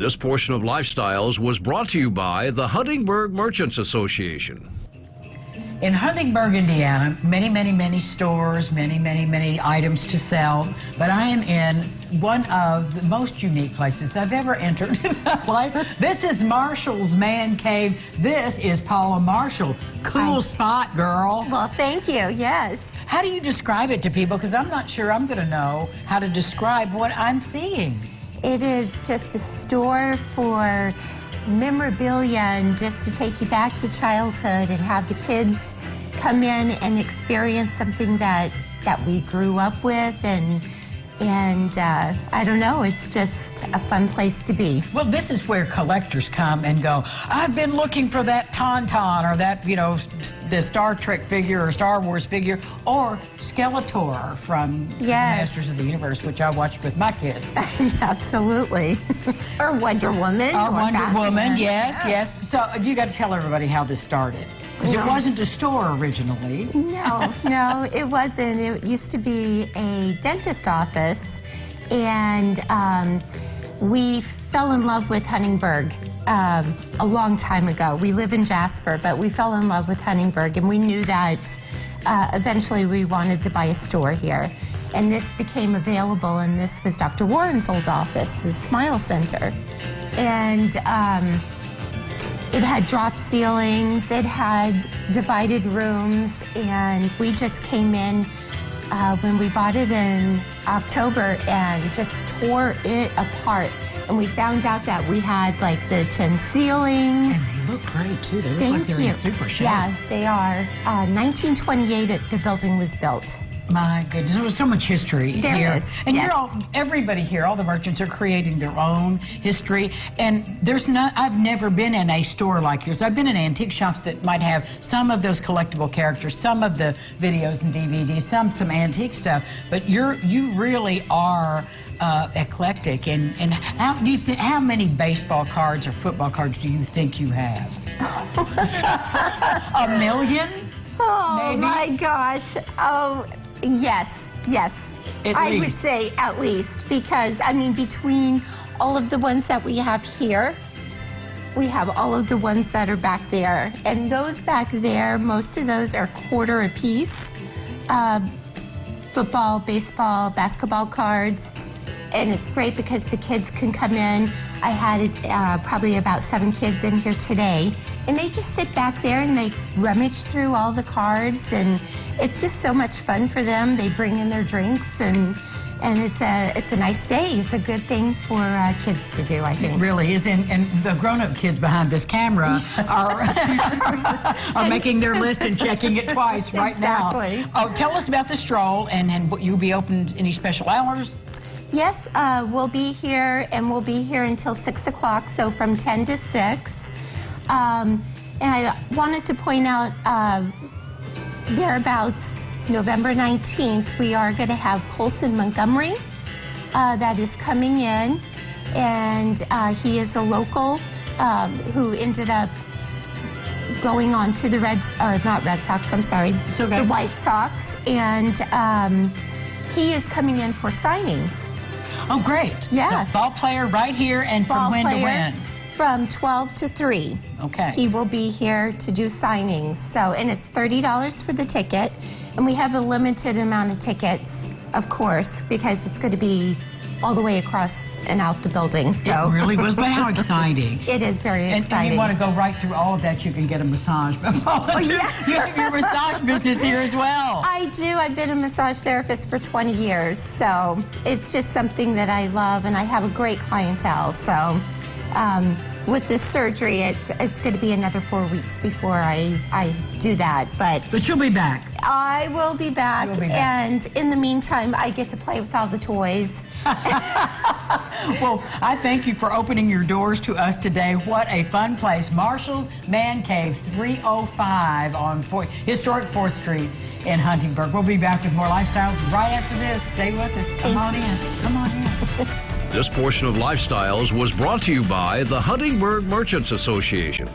This portion of Lifestyles was brought to you by the Huntingburg Merchants Association. In Huntingburg, Indiana, many stores, many items to sell, but I am in one of the most unique places I've ever entered in my life. This is Marshall's Man Cave. This is Paula Marshall. Cool spot, girl. Well, thank you, yes. How do you describe it to people? Because I'm not sure I'm going to know how to describe what I'm seeing. It is just a store for memorabilia and just to take you back to childhood and have the kids come in and experience something that we grew up with, and I don't know, it's just a fun place to be. Well, this is where collectors come and go, I've been looking for that Tauntaun or that, you know, the Star Trek figure or Star Wars figure or Skeletor from Masters of the Universe, which I watched with my kids. Absolutely. Or Wonder Woman. Or Wonder Woman, yes. So you got to tell everybody how this started. Because it wasn't a store originally. No, it wasn't. It used to be a dentist office, and we fell in love with Huntingburg a long time ago. We live in Jasper, but we fell in love with Huntingburg, and we knew that eventually we wanted to buy a store here. And this became available, and this was Dr. Warren's old office, the Smile Center. And it had drop ceilings, it had divided rooms, and we just came in when we bought it in October and just tore it apart. And we found out that we had like the tin ceilings. And they look great too. They look like they're in super shape. Yeah, they are. 1928, the building was built. My goodness, there was so much history here. There is, and yes. Everybody here, all the merchants are creating their own history. And I've never been in a store like yours. I've been in antique shops that might have some of those collectible characters, some of the videos and DVDs, some antique stuff. But you really are eclectic. And how do you think? How many baseball cards or football cards do you think you have? 1 million? Oh, maybe? My gosh. Oh, yes. I would say at least, because, I mean, between all of the ones that we have here, we have all of the ones that are back there. And those back there, most of those are quarter a piece. Football, baseball, basketball cards. And it's great because the kids can come in. I had probably about 7 kids in here today, and they just sit back there and they rummage through all the cards, and it's just so much fun for them. They bring in their drinks, and it's a nice day. It's a good thing for kids to do, I think. It really is, and the grown-up kids behind this camera are making their list and checking it twice right now. Oh, tell us about the stroll, and you'll be open any special hours? Yes, we'll be here, and we'll be here until 6 o'clock, so from 10 to 6. And I wanted to point out, thereabouts November 19th, we are going to have Colson Montgomery that is coming in, and he is a local who ended up going on to the the White Sox, and he is coming in for signings. Oh, great. Yeah. So ball player right here, and from when to when? From 12 to 3. Okay. He will be here to do signings. So, and it's $30 for the ticket. And we have a limited amount of tickets, of course, because it's going to be all the way across and out the building. So. It really was, but how exciting. It is very exciting. And you want to go right through all of that, you can get a massage. Yeah. You have your massage business here as well. I do. I've been a massage therapist for 20 years, so it's just something that I love, and I have a great clientele. So with this surgery, it's going to be another 4 weeks before I do that. But you'll be back. I will be back, and in the meantime, I get to play with all the toys. Well, I thank you for opening your doors to us today. What a fun place. Marshall's Man Cave, 305 on historic 4th Street in Huntingburg. We'll be back with more Lifestyles right after this. Stay with us. Come on in. Come on in. This portion of Lifestyles was brought to you by the Huntingburg Merchants Association.